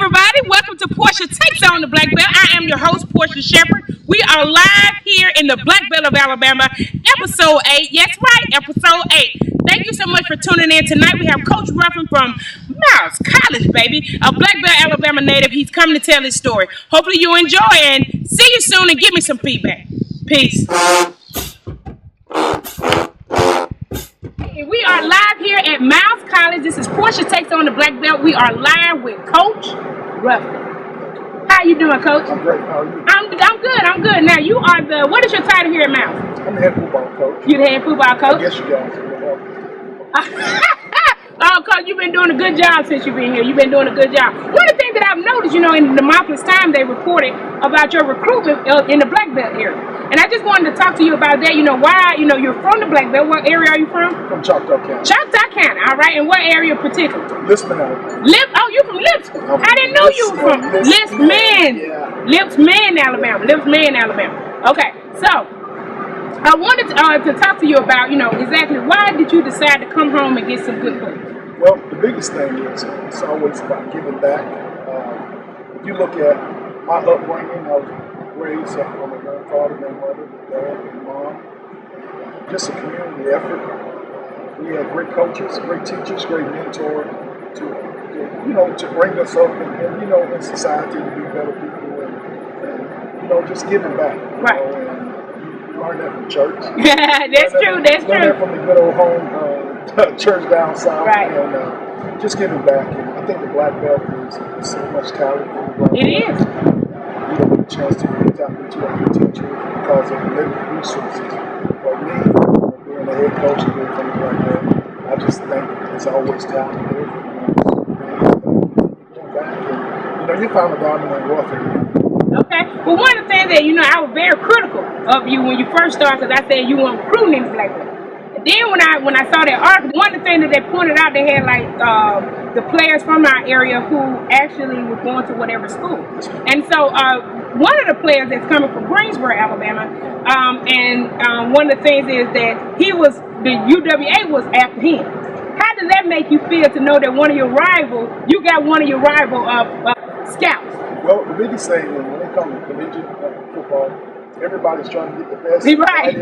everybody. Welcome to Portia Takes on the Black Belt. I am your host, Portia Shepherd. We are live here in the Black Belt of Alabama, episode 8. Yes, right, episode 8. Thank you so much for tuning in tonight. We have Coach Ruffin from Miles College, baby, a Black Belt Alabama native. He's coming to tell his story. Hopefully you enjoy and see you soon and give me some feedback. Peace. We are live here at Miles College. This is Portia Takes on the Black Belt. We are live with Coach Ruffin. How you doing, Coach? I'm great. How are you? I'm good. I'm good. Now, you are the, what is your title here at Miles? I'm the head football coach. You the head football coach? I guess you guys will help. Oh, Coach, you've been doing a good job since you've been here. You've been doing a good job. One of the things that I've noticed, in the Demopolis Time, they reported about your recruitment in the Black Belt area. And I just wanted to talk to you about that. Why, you're from the Black Belt. What area are you from? From Choctaw County. Choctaw County, all right. And what area in particular? Lispman, Alabama. Oh, you from Lispman? I didn't know you were from Lispman. Yeah. Lispman, Alabama. Lispman, Alabama. Okay, so I wanted to talk to you about, exactly why did you decide to come home and get some good books? Well, the biggest thing is it's always about giving back. If you look at my upbringing, I was raised on a grandfather, grandmother, dad, and mom. Just a community effort. We had great coaches, great teachers, great mentors to bring us up and in society to be better people and just giving back. Right. And you learn that from church. That's true. That's true. Learn that from the good old home church down south. Right. And just giving back. And I think the Black Belt is so much talent in the Black Belt. It is. You don't get a chance to tap into a good teacher because of limited resources. But me, being the head coach and being from the Black Belt, I just think there's always talent there. Going back and you found a diamond in the rough area. Okay. Well, one of the things that, I was very critical of you when you first started, because I said you weren't recruiting in the Black Belt. And then when I saw that article, one of the things that they pointed out, they had the players from our area who actually were going to whatever school. And so one of the players that's coming from Greensboro, Alabama, and one of the things is that the UWA was after him. How does that make you feel to know that you got one of your rival scouts? Well, the biggest thing is when it comes to collegiate football, everybody's trying to get the best. Right.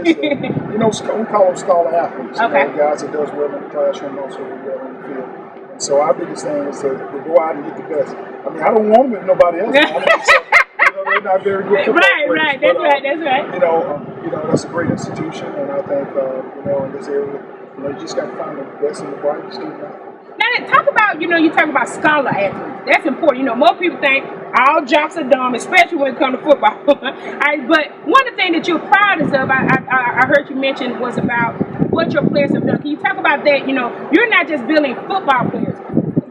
We call them scholar athletes. Okay. Guys that does well in the classroom, also well on the field. And so our biggest thing is to go out and get the best. I mean, I don't want them if nobody else. They're not very good football players. Right. That's right. That's a great institution, and I think in this area, you just got to find the best and the brightest student out. Now, talk about, you talk about scholar athletes. That's important. Most people think all jocks are dumb, especially when it comes to football. But one of the things that you're proudest of, I heard you mention, was about what your players have done. Can you talk about that? You're not just building football players.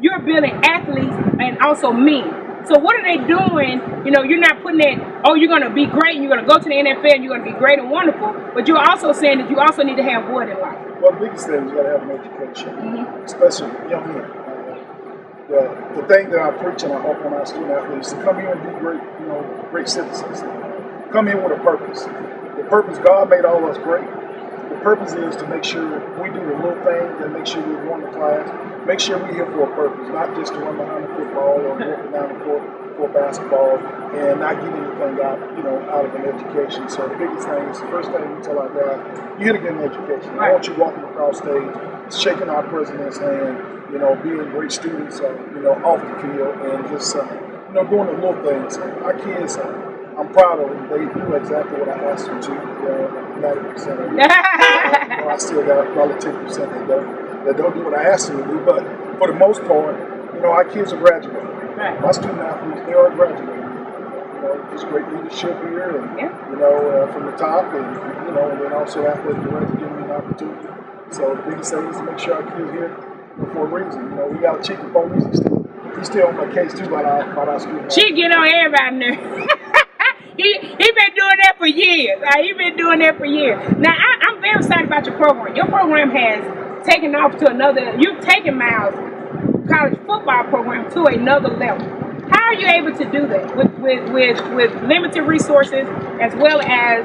You're building athletes and also men. So what are they doing? You're not putting that, you're going to be great and you're going to go to the NFL and you're going to be great and wonderful, but you're also saying that you also need to have what in life? Well, the biggest thing is you got to have an education, especially young men. The thing that I preach and I hope on our student athletes is to come here and be great, great citizens. Come here with a purpose. The purpose, God made all of us great. The purpose is to make sure we do the little things and make sure we won the class. Make sure we're here for a purpose, not just to run behind the football or walk down the court for basketball and not get anything out of an education. So the biggest thing is the first thing we tell our guys, you got to get an education. I want you walking across stage, shaking our president's hand, being great students, off the field and just, doing the little things. Our kids, I'm proud of them. They do exactly what I asked them to. 90% of them. I still got probably 10% that don't do what I asked them to do. But for the most part, our kids are graduating. Right. My student athletes, they are graduating. Just great leadership here, and from the top, and then also athletic director giving me an opportunity. So the biggest thing is to make sure our kids here for a reason. We got a chief of police. He's still on my case too about our students. She get on everybody now. He been doing that for years. Now, I'm very excited about your program. Your program has taken off to another, you've taken Miles College football program to another level. How are you able to do that with limited resources as well as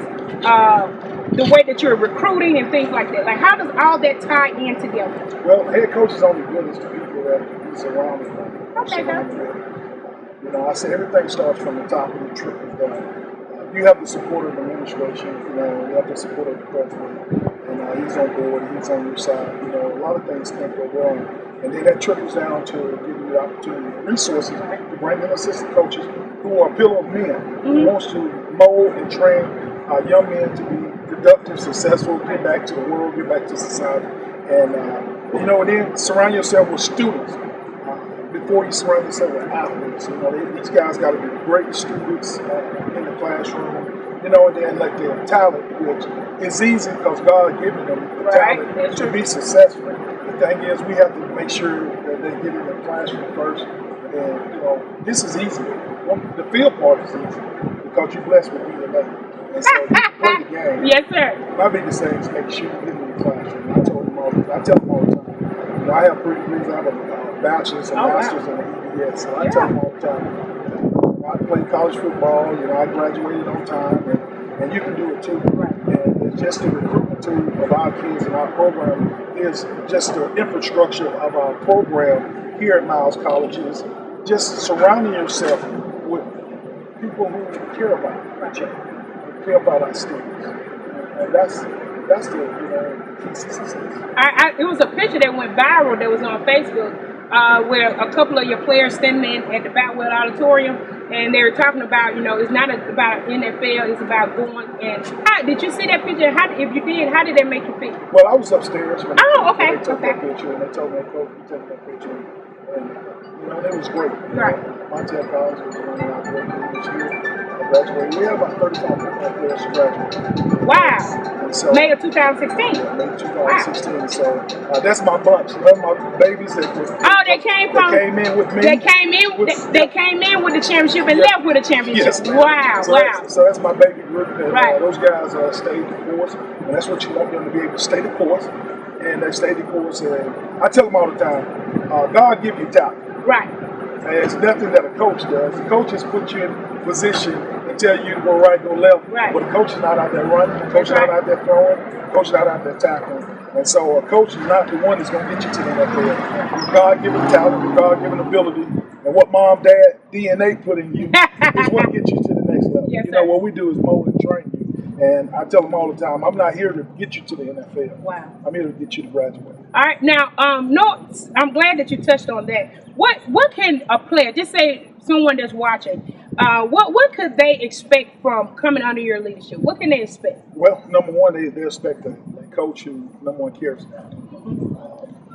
the way that you're recruiting and things like that? Like, how does all that tie in together? Well, head coach is only good as the people that he's surrounded by. Okay, You know, I say everything starts from the top and it trickles down. You have the support of the administration, you know, you have the support of the president, and he's on board, he's on your side. You know, a lot of things can't go wrong. And then that trickles down to giving you the opportunity and resources to bring in assistant coaches who are pillar of men, who wants to mold and train young men to be productive, successful, get back to the world, get back to society. And, you know, and then surround yourself with students. Before you surround yourself with athletes, you know, these guys got to be great students in the classroom, you know, and then let their talent, which is easy because God given them the talent to be successful. The thing is, we have to make sure that they get in the classroom first. And, you know, this is easy. The field part is easy because you're blessed with being late. And so you can play the game. Yes, sir. My biggest thing is make sure you get in the classroom. I tell them all the time. You know, I have 3 degrees. I have a bachelor's and master's in the EBS. So I tell them all the time. I played college football. You know, I graduated on time, and you can do it too. And it's just the recruitment tool of our kids and our program is just the infrastructure of our program here at Miles College is just surrounding yourself with people who care about you, care about our students, and that's the, you know, key to success. It was a picture that went viral that was on Facebook where a couple of your players standing at the Blackbelt Auditorium, and they were talking about, you know, it's not about NFL, it's about going. And did you see that picture? If you did, how did that make you feel? Well, I was upstairs when okay. they took that picture, and they told me, "Coach, we took that picture," and you know, it was great. Right. Montel Collins was running out there this year. Graduated. We have about 35 football players to graduate. Wow. So, May of 2016. Yeah, May 2016. Wow. So that's my bunch. Those my babies that came in with me. They came in with the championship and left with a championship. Yes, wow. So that's my baby group. And, those guys stayed the course, and that's what you want them to be able to stay the course. And they stayed the course. And I tell them all the time, God give you talent. Right. And it's nothing that a coach does. The coaches put you in position and tell you to go right, go left. Right. But the coach is not out there running. The coach is not out there throwing. The coach is not out there tackling. And so a coach is not the one that's going to get you to the NFL. Your God-given talent, your God-given ability, and what mom, dad, DNA put in you is what gets you to the next level. Yes, you know, what we do is mold and train you. And I tell them all the time, I'm not here to get you to the NFL. Wow. I'm here to get you to graduate. All right. Now, no, I'm glad that you touched on that. What can a player, just say someone that's watching, what could they expect from coming under your leadership? What can they expect? Well, number one, they expect a coach who, number one, cares about them.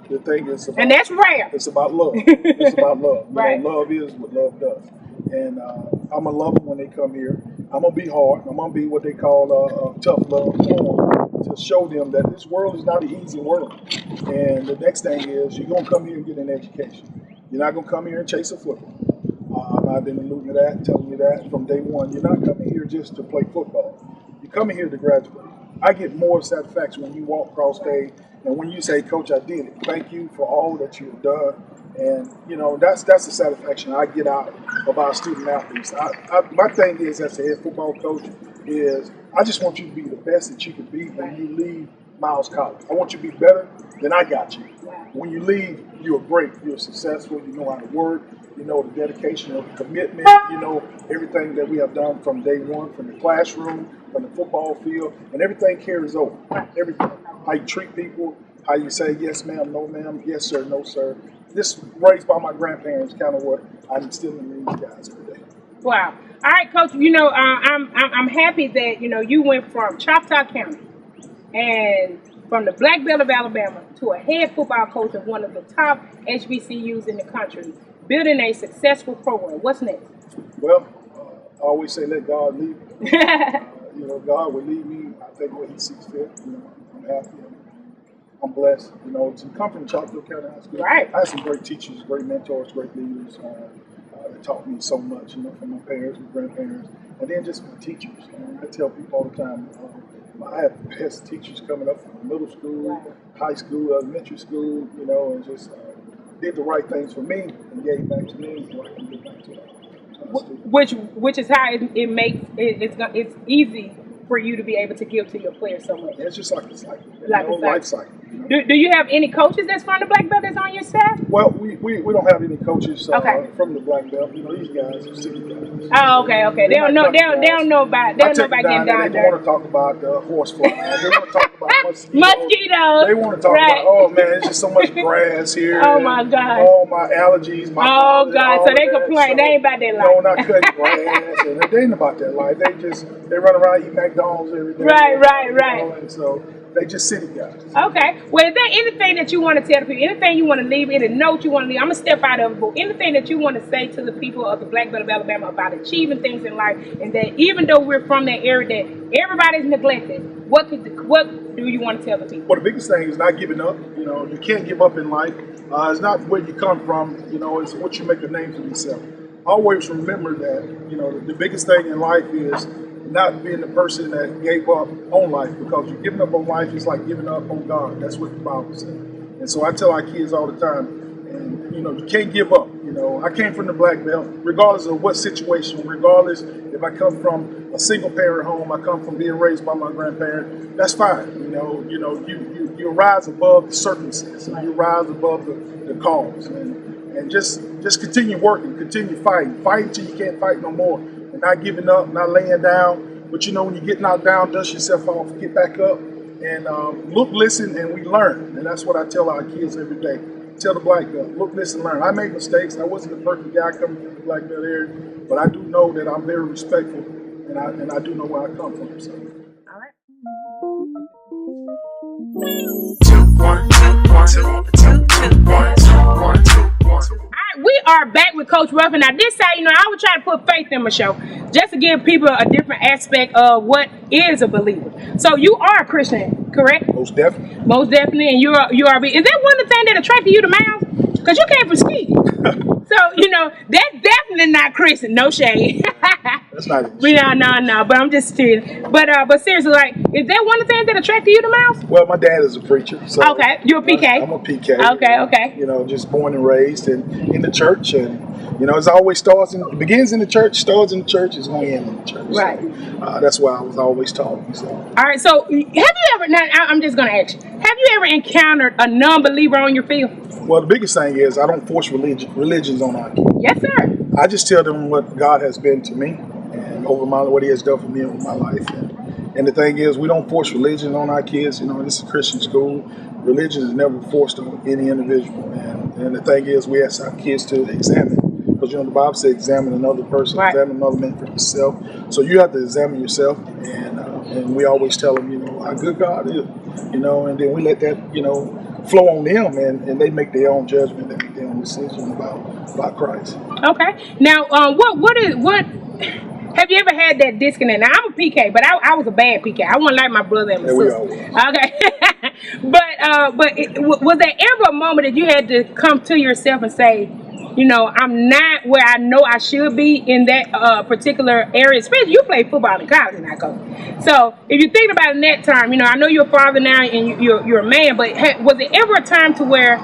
The thing is about, and that's rare. It's about love. It's about love. Right. You know, love is what love does. And I'm going to love them when they come here. I'm going to be hard. I'm going to be what they call a tough love to show them that this world is not an easy world. And the next thing is you're going to come here and get an education. You're not going to come here and chase a football. I've been alluding to that, telling you that from day one. You're not coming here just to play football. You're coming here to graduate. I get more satisfaction when you walk across stage and when you say, "Coach, I did it. Thank you for all that you've done." And, you know, that's the satisfaction I get out of our student athletes. My thing is, as a head football coach, is I just want you to be the best that you can be when you leave Miles College. I want you to be better than I got you. When you leave, you're great. You're successful. You know how to work. You know the dedication, the commitment. You know everything that we have done from day one, from the classroom, from the football field, and everything carries over. Everything. How you treat people, how you say yes ma'am, no ma'am, yes sir, no sir. This raised by my grandparents, kind of what I'm instilling in these guys every day. Wow. All right, Coach. You know, I'm happy that, you know, you went from Choctaw County and from the Black Belt of Alabama to a head football coach of one of the top HBCUs in the country, building a successful program. What's next? Well, I always say let God lead me. You know, God will lead me. I think what He sees fit. You know, I'm happy. I'm blessed. You know, to come from Choctaw County High School. Right. I had some great teachers, great mentors, great leaders. That taught me so much. You know, from my parents, my grandparents, and then just my teachers. I tell people all the time. I have the best teachers coming up from middle school, high school, elementary school. You know, and just did the right things for me and gave back to me so I can give back to them. Which is how it makes it's easy for you to be able to give to your players so much. It's just like a cycle. Like a life cycle. Do you have any coaches that's from the Black Belt that's on your staff? Well, we don't have any coaches Okay. from the Black Belt. You know, these guys are city guys. Oh, okay. They don't know about getting down They don't want to talk about horse flies. They want to talk about mosquitoes. They want to talk about, oh man, it's just so much grass here. Oh my God. All my allergies. My God. So they complain. They ain't about that life. No, not cutting grass. And they ain't about that life. They run around eating McDonald's every day. Right. And so they just city guys. Okay. Well, is there anything that you want to tell the people? Anything you want to leave? Any note you want to leave? I'm going to step out of it, but anything that you want to say to the people of the Black Belt of Alabama about achieving things in life, and that even though we're from that area that everybody's neglected, what do you want to tell the people? Well, the biggest thing is not giving up. You know, you can't give up in life. It's not where you come from. You know, it's what you make a name for yourself. Always remember that, you know, the biggest thing in life is not being the person that gave up on life, because you're giving up on life is like giving up on God. That's what the Bible says. And so I tell our kids all the time, and you know, you can't give up. You know, I came from the Black Belt, regardless of what situation, regardless if I come from a single parent home, I come from being raised by my grandparent, that's fine. You rise above the circumstances, you rise above the cause, and just continue working, continue fight till you can't fight no more. And not giving up, not laying down. But you know, when you get knocked down, dust yourself off, get back up, and look, listen, and we learn. And that's what I tell our kids every day. Tell the Black Belt, look, listen, learn. I made mistakes. I wasn't the perfect guy coming from the Black Belt area, but I do know that I'm very respectful, and I do know where I come from. So. All right. We are back with Coach Ruffin. Now, this side, I would try to put faith in my show, just to give people a different aspect of what is a believer. So you are a Christian, correct? Most definitely. Most definitely, and you are. Is that one of the things that attracted you to Miles? Because you came from ski. So, that's definitely not Christian. No shade. That's not it. No. But I'm just serious. But seriously, like, is that one of the things that attracted you to Miles? Well, my dad is a preacher. So okay, you're a PK. I'm a PK. Okay. Just born and raised in the church, and it's always begins in the church, starts in the church, is going to end in the church. Right. So, that's why I was always taught. So. All right. So, have you ever? Now, I'm just going to ask you. Have you ever encountered a non-believer on your field? Well, the biggest thing is I don't force religions on our kids. Yes, sir. I just tell them what God has been to me, and what He has done for me over my life. And the thing is, we don't force religion on our kids. This is a Christian school. Religion is never forced on any individual. And the thing is, we ask our kids to examine. Because the Bible says examine another person, right. Examine another man for yourself. So you have to examine yourself. And we always tell them, how good God is. And then we let that, flow on them, and they make their own judgment, they make their own decision about Christ. Okay. Now, what have you ever had that disconnect? Now, I'm a PK, but I was a bad PK. I wasn't like my brother and my sister. Okay. But was there ever a moment that you had to come to yourself and say, I'm not where I know I should be in that particular area? Especially you played football in college, and I go. So if you think about it in that time, I know you're a father now and you're a man, but was there ever a time to where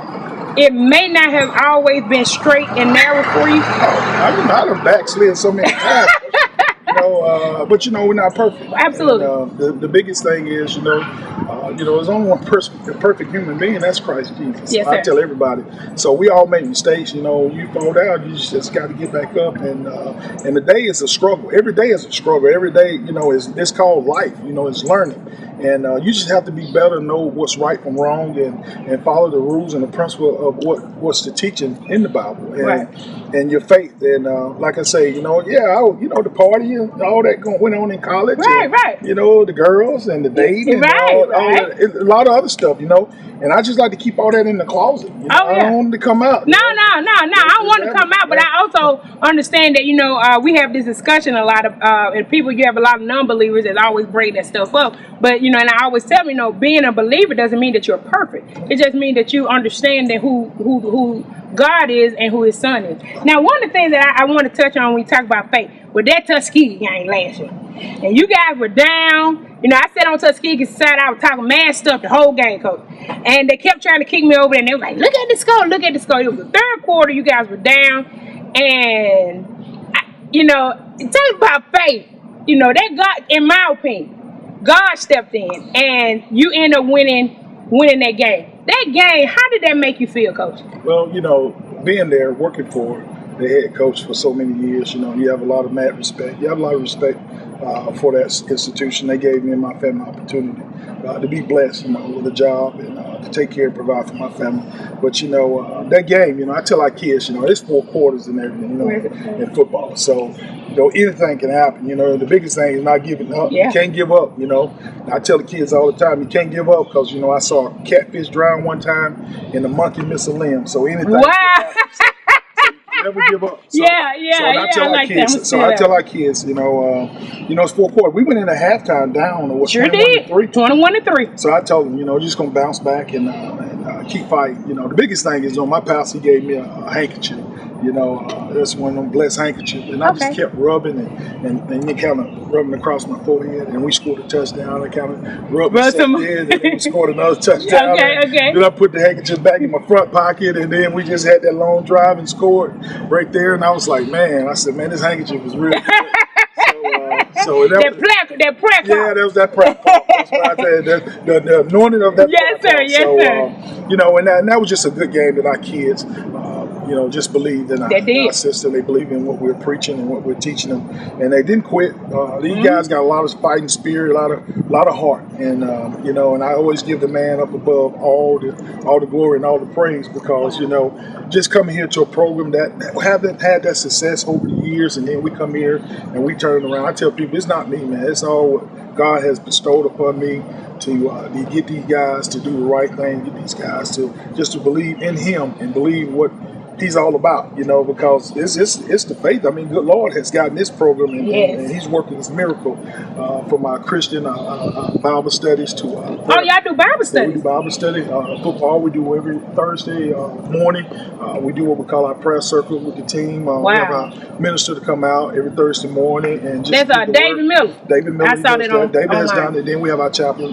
it may not have always been straight and narrow for you? I done backslid so many times. But we're not perfect. Absolutely. And, the biggest thing is, there's only one person, a perfect human being. That's Christ Jesus. Yes, I tell everybody. So we all make mistakes. You fall down, you just got to get back up. And the day is a struggle. Every day is a struggle. Every day, it's called life. It's learning. And you just have to be better, know what's right from wrong, and follow the rules and the principle of what's the teaching in the Bible, and your faith. And like I say, the party and all that went on in college. Right. The girls and the dating and all that, a lot of other stuff. And I just like to keep all that in the closet. I don't want to come out. No. I don't want to come out, but I also understand that we have this discussion a lot of and people. You have a lot of non-believers that always bring that stuff up, but and I always tell them, being a believer doesn't mean that you're perfect. It just means that you understand that who God is and who His Son is. Now, one of the things that I want to touch on when we talk about faith, with that Tuskegee game last year, and you guys were down. I sat on Tuskegee side. I was talking mad stuff the whole game, coach, and they kept trying to kick me over, and they were like, "Look at the score! Look at the score!" It was the third quarter. You guys were down, and talk about faith. That God, in my opinion, God stepped in, and you end up winning winning that game. That game, how did that make you feel, Coach? Well, you know, being there, working for the head coach for so many years, you know, you have a lot of mad respect. You have a lot of respect for that institution. They gave me and my family opportunity to be blessed, you know, with a job and to take care and provide for my family. But, you know, that game, you know, I tell our kids, you know, it's 4 quarters and everything, you know, in football. So, you know, anything can happen. You know, the biggest thing is not giving up. Yeah. You can't give up, you know. I tell the kids all the time, you can't give up because, you know, I saw a catfish drown one time and a monkey miss a limb. So anything can happen. Never give up. So, I tell our kids, you know, it's 4 quarters. We went in a halftime down, or what? Sure did. 21-3. So I told them, you know, you're just gonna bounce back and keep fighting. You know, the biggest thing is, my pastor gave me a handkerchief. You know, that's one of them blessed handkerchiefs, and I just kept rubbing and it kind of rubbing across my forehead, and we scored a touchdown. I kind of rubbed some head, and then we scored another touchdown. Then I put the handkerchief back in my front pocket, and then we just had that long drive and scored right there. And I was like, man, I said, man, this handkerchief was really good. So that prayer call. Yeah, that was that prayer call. That's what I said. The anointing of that prayer call. Yes, sir. You know, and that was just a good game that our kids, you know, just believed in our system. They believed in what we're preaching and what we're teaching them, and they didn't quit. These guys got a lot of fighting spirit, a lot of heart, and you know, and I always give the man up above all the glory and all the praise, because, you know, just coming here to a program that haven't had that success over the years, and then we come here and we turn it around. I tell people, it's not me, man. It's all what God has bestowed upon me to get these guys to do the right thing, get these guys to believe in Him and believe what He's all about, you know, because it's the faith. I mean, good Lord has gotten this program, and He's working this miracle from our Christian Bible studies to y'all do Bible studies? We do Bible study. Football we do every Thursday morning. We do what we call our prayer circle with the team. We have our minister to come out every Thursday morning and just that's David Miller. David Miller. I saw that on David has online. done it. Then we have our chaplain,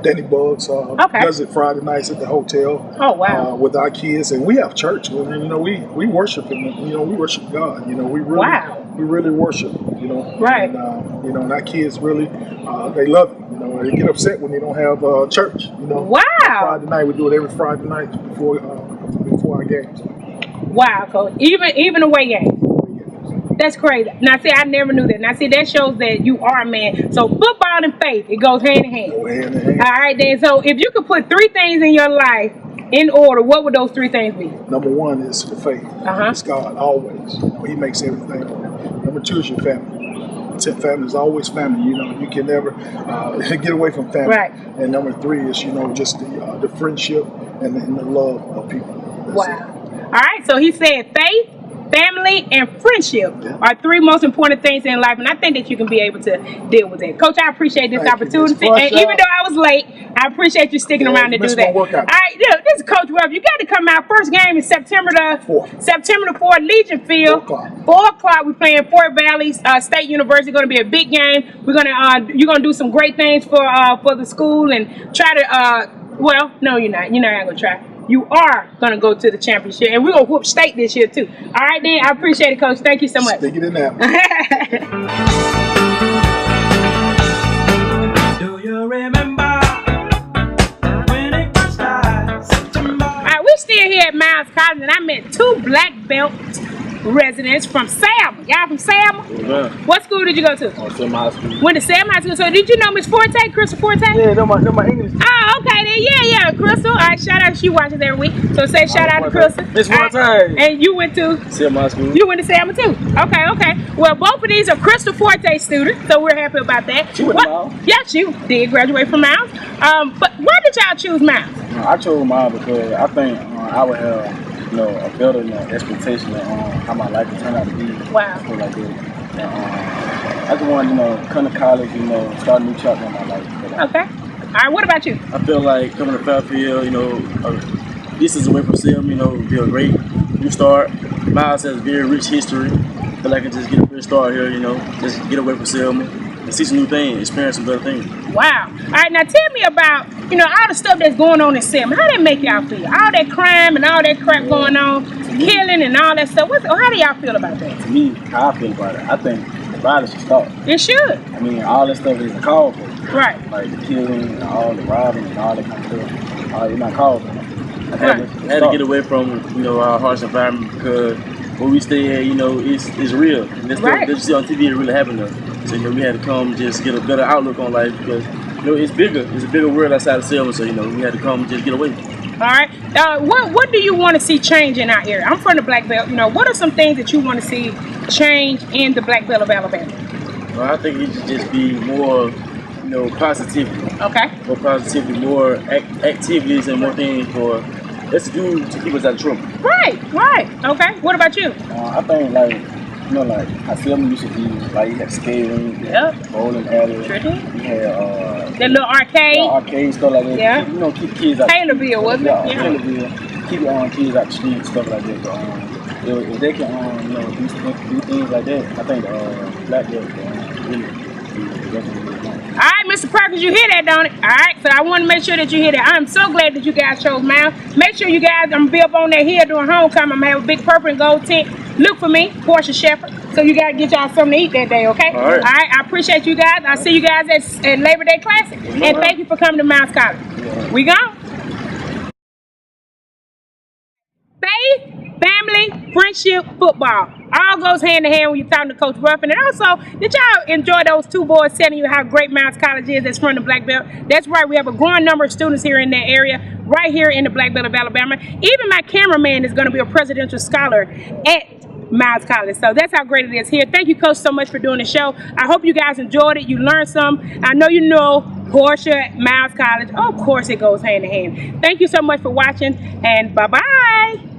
Danny Bugs, does it Friday nights at the hotel. Oh wow! With our kids, and we have church. You know, we worship Him. You know, we worship God. You know, we really worship. You know, right? And, you know, and our kids really, they love it. You know, they get upset when they don't have church. You know, wow! Friday night, we do it every Friday night before our games. Wow, Coach! Even away games. That's crazy. Now, see, I never knew that. Now, see, that shows that you are a man. So, football and faith, it goes hand in hand. Go hand in hand. All right, then. So, if you could put 3 things in your life in order, what would those 3 things be? Number 1 is the faith. It's God, always. He makes everything. Number 2 is your family. Family is always family. You know, you can never get away from family. Right. And number 3 is, you know, just the friendship and the love of people. Wow. All right. So he said faith, family, and friendship are 3 most important things in life, and I think that you can be able to deal with it. Coach, I appreciate this opportunity, and even though I was late, I appreciate you sticking around to do that. All right, this is Coach Webb. You got to come out. First game is September the 4th, Legion Field. 4 o'clock. We're playing Fort Valley State University. Going to be a big game. You're gonna do some great things for the school and try to. Well, no, you're not. You're not gonna try. You are going to go to the championship, and we're going to whoop state this year, too. All right, then. I appreciate it, Coach. Thank you so much. Stick it in there. Do you remember when it was September? All right, we're still here at Miles College, and I met 2 black belt residents from Selma. Y'all from Selma? Yeah. What school did you go to? Selma High School. Went to Selma High School. So did you know Miss Forte, Crystal Forte? Yeah, they're my English. Oh, okay then. Yeah, Crystal. All right, shout out. She watches every week. So say shout out to Crystal. Miss Forte. And you went to? Selma High School. You went to Selma too? Okay. Well, both of these are Crystal Forte students, so we're happy about that. She went to Miles. Yeah, she did graduate from Miles. But why did y'all choose Miles? I chose Miles because I think I would have, you know, a better expectation of how my life would turn out to be. Wow. Stuff like that. And, I just wanted, you know, come to college, you know, start a new chapter in my life. Okay. All right, what about you? I feel like coming to Fairfield, you know, this is away from Selma, you know, would be a great new start. Miles has very rich history. I feel like I can just get a good start here, you know, just get away from Selma and see some new things, experience some better things. Wow. All right, now tell me about, you know, all the stuff that's going on in Selma. How that make y'all feel? All that crime and all that crap going on, killing and all that stuff. How do y'all feel about that? To me, how I feel about it, I think the violence should stop. It should. I mean, all that stuff is a call for. Right. Like the killing and all the robbing and all that kind of stuff. you're not called. I had to get away from, you know, our harsh environment because where we stay at, you know, it's real. And this stuff that you see on TV is really happening. So, you know, we had to come just get a better outlook on life because, you know, it's bigger. It's a bigger world outside of Selma. So, you know, we had to come just get away. All right. What do you want to see change in our area? I'm from the Black Belt. You know, what are some things that you want to see change in the Black Belt of Alabama? Well, I think it should just be more, you know, positivity. Okay. More positivity, more activities, and more things for us to do to keep us out of trouble. Right. Okay. What about you? I think like, you know, like how Selma used to be, like you had skating, bowling alley, Sure did. you had That little arcade. arcade stuff like that. Yeah. You know, keep kids out. Taylorville, wasn't it? Yeah, Taylorville. Keep kids out the street, stuff like that. But, if they can, you know, do things like that, I think Black Belt really definitely. All right, Mr. Perkins, you hear that, don't it? All right, so I want to make sure that you hear that. I'm so glad that you guys chose Miles. Make sure you guys, I'm going to be up on that hill during homecoming. I'm going to have a big purple and gold tent. Look for me, Portia Shepherd, so you got to get y'all something to eat that day, okay? All right. I appreciate you guys. I'll see you guys at Labor Day Classic. And thank you for coming to Miles College. We gone. Faith, family, friendship, football. All goes hand in hand when you're talking to Coach Ruffin. And also, did y'all enjoy those two boys telling you how great Miles College is that's from the Black Belt? That's right, we have a growing number of students here in that area, right here in the Black Belt of Alabama. Even my cameraman is going to be a presidential scholar at Miles College. So that's how great it is here. Thank you, Coach, so much for doing the show. I hope you guys enjoyed it. You learned some. I know you know Portia, Miles College. Oh, of course, it goes hand in hand. Thank you so much for watching, and bye-bye.